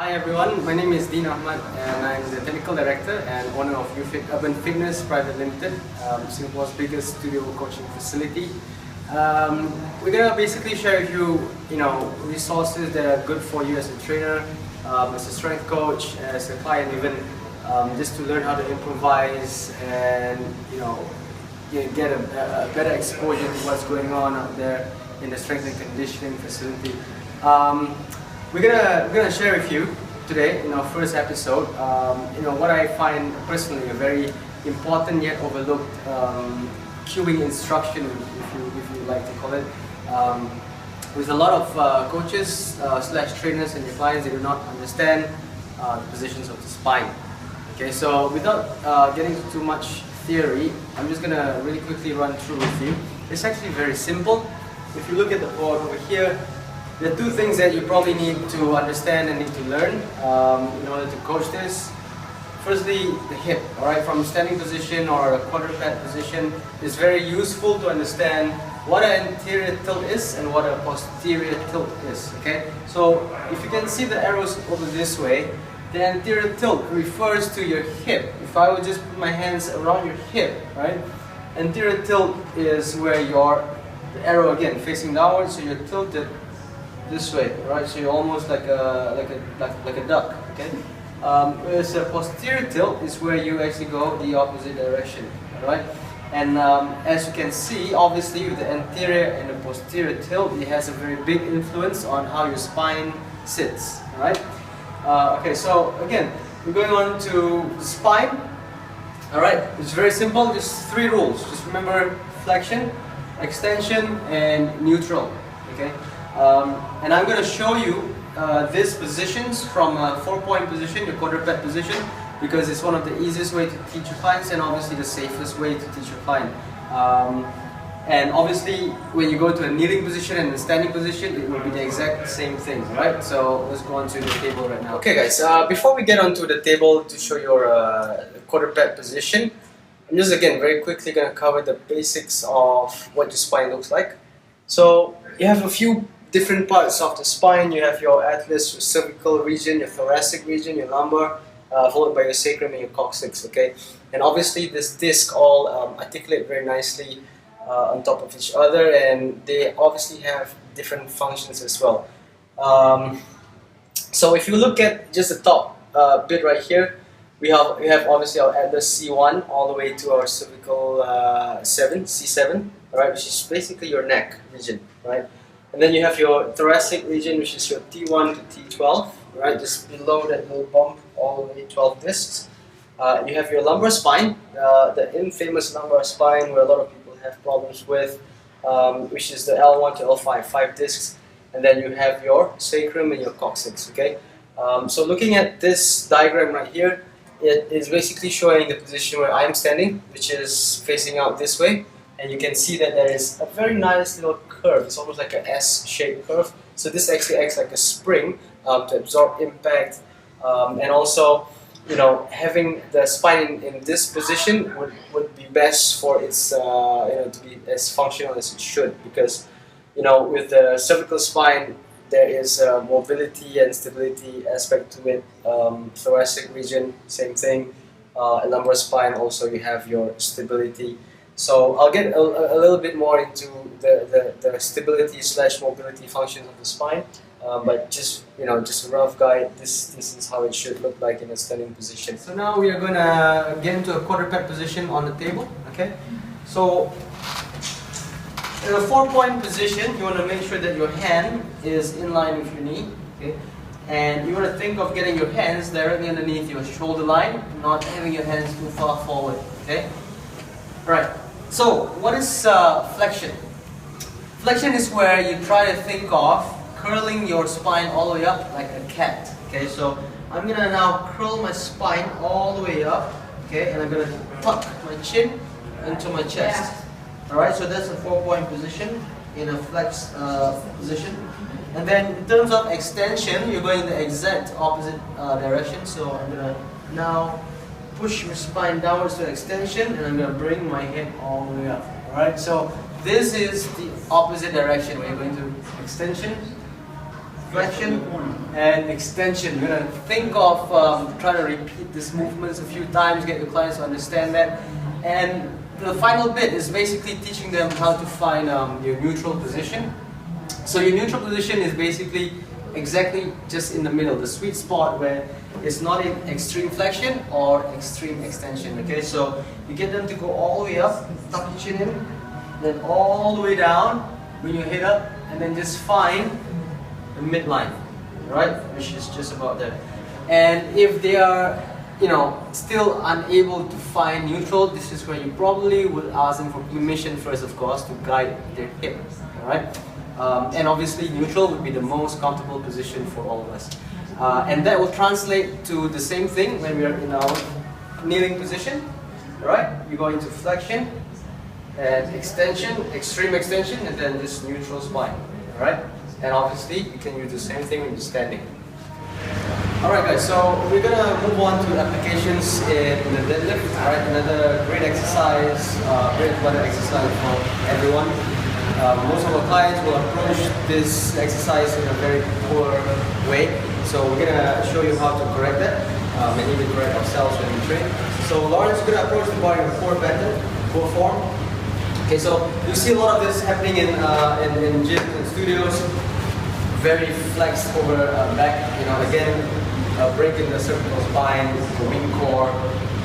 Hi everyone, my name is Dean Ahmad and I'm the Technical Director and owner of UFit Urban Fitness Private Limited, Singapore's biggest studio coaching facility. We're going to basically share with you, resources that are good for you as a trainer, as a strength coach, as a client even, just to learn how to improvise and, get a better exposure to what's going on out there in the strength and conditioning facility. We're gonna share with you today in our first episode, what I find personally a very important yet overlooked cueing instruction, if you like to call it. With a lot of coaches slash trainers and your clients, they do not understand the positions of the spine. Okay, so without getting into too much theory, I'm just gonna really quickly run through with you. It's actually very simple. If you look at the board over here, there are two things that you probably need to understand and need to learn in order to coach this. Firstly, the hip, alright, from standing position or a quadruped position, it's very useful to understand what an anterior tilt is and what a posterior tilt is, okay? So, if you can see the arrows over this way, the anterior tilt refers to your hip. If I would just put my hands around your hip, right? Anterior tilt is where the arrow again facing downwards, so you're tilted this way, right? So you're almost like a duck, okay? Whereas a posterior tilt is where you actually go the opposite direction, right? And as you can see, obviously with the anterior and the posterior tilt, it has a very big influence on how your spine sits, right? Okay, so again, we're going on to the spine. All right, it's very simple. Just three rules. Just remember flexion, extension, and neutral. Okay. And I'm going to show you these positions from a 4-point position, your quadruped position, because it's one of the easiest way to teach your clients and obviously the safest way to teach your client. And obviously when you go to a kneeling position and a standing position, it will be the exact same thing, right? So let's go on to the table right now. Okay guys, before we get onto the table to show your quadruped position, I'm just again very quickly going to cover the basics of what your spine looks like. So you have a few different parts of the spine. You have your atlas, your cervical region, your thoracic region, your lumbar, followed by your sacrum and your coccyx, okay? And obviously this disc all articulate very nicely on top of each other, and they obviously have different functions as well. So if you look at just the top bit right here, we have obviously our atlas C1 all the way to our cervical C7, right, which is basically your neck region, right? And then you have your thoracic region, which is your T1 to T12, right, just below that little bump, all the way 12 discs. You have your lumbar spine, the infamous lumbar spine where a lot of people have problems with, which is the L1 to L5, 5 discs. And then you have your sacrum and your coccyx, okay? So looking at this diagram right here, it is basically showing the position where I'm standing, which is facing out this way. And you can see that there is a very nice little curve. It's almost like an S-shaped curve. So this actually acts like a spring to absorb impact, and also, having the spine in this position would be best for its, to be as functional as it should. Because, with the cervical spine, there is a mobility and stability aspect to it. Thoracic region, same thing. Lumbar spine, also you have your stability. So I'll get a little bit more into the stability slash mobility functions of the spine, but just a rough guide. This is how it should look like in a standing position. So now we are going to get into a quadruped position on the table. Okay, so in a 4-point position, you want to make sure that your hand is in line with your knee. Okay, and you want to think of getting your hands directly underneath your shoulder line, not having your hands too far forward. Okay. Right, so what is flexion? Flexion is where you try to think of curling your spine all the way up like a cat. Okay, so I'm going to now curl my spine all the way up, okay, and I'm going to tuck my chin into my chest. Alright, so that's a 4-point position in a flex position. And then in terms of extension, you're going the exact opposite direction. So I'm going to now push my spine downwards to extension, and I'm going to bring my head all the way up. Alright, so this is the opposite direction where you're going to extension, flexion and extension. You're going to think of trying to repeat these movements a few times, get your clients to understand that. And the final bit is basically teaching them how to find your neutral position. So your neutral position is basically exactly just in the middle, the sweet spot where it's not in extreme flexion or extreme extension. Okay, so you get them to go all the way up, tuck your chin in, then all the way down, bring your head up, and then just find the midline, right? Which is just about there. And if they are, still unable to find neutral, this is where you probably would ask them for permission first, of course, to guide their hip, all right? And obviously neutral would be the most comfortable position for all of us. And that will translate to the same thing when we are in our kneeling position, right? You go into flexion and extension, extreme extension, and then just neutral spine, all right? And obviously you can use the same thing when you're standing. Alright guys, so we're going to move on to applications in the deadlift. Alright, another great exercise, great body exercise for everyone. Most of our clients will approach this exercise in a very poor way. So we're going to show you how to correct that, and even correct ourselves when we train. So Lawrence is going to approach the body in a poor pattern, poor form. Okay, so you see a lot of this happening in gyms and studios. Very flexed over back, again, breaking the cervical spine, the wing core,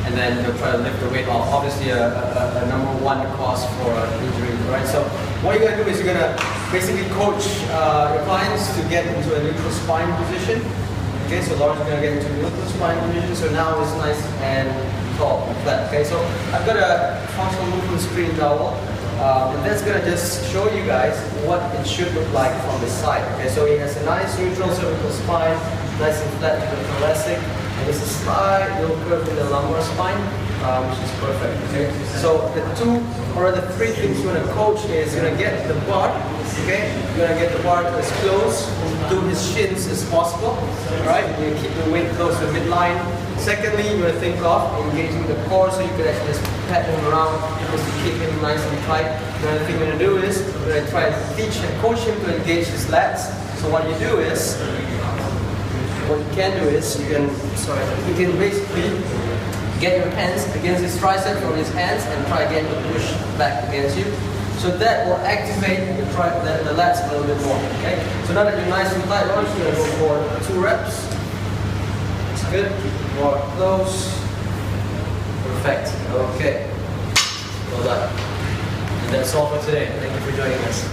and then they'll try to lift the weight off. Obviously a number one cause for injury, right? So what you're going to do is you're going to basically coach your clients to get into a neutral spine position. Okay, so Lawrence is going to get into a neutral spine position, so now it's nice and tall and flat. Okay, so I've got a functional movement screen towel. And that's going to just show you guys what it should look like from the side. Okay, so it has a nice neutral cervical spine, nice and flat to the thoracic, and there's a slight little curve in the lumbar spine, which is perfect. Okay, so the three things you want to coach is you're going to get the bar. Okay, you're going to get the bar as close to his shins as possible. Alright, you keep the weight close to the midline. Secondly, you're going to think of engaging the core so you can actually just pat him around just to keep him nice and tight. Another thing you're going to do is you're going to try to teach and coach him to engage his lats. So what you can basically get your hands against his triceps or his hands and try again to push back against you. So that will activate the lats a little bit more. Okay. So now that you're nice and tight, you're going to go for 2 reps. Good. More close. Perfect. Okay. Well done. And that's all for today. Thank you for joining us.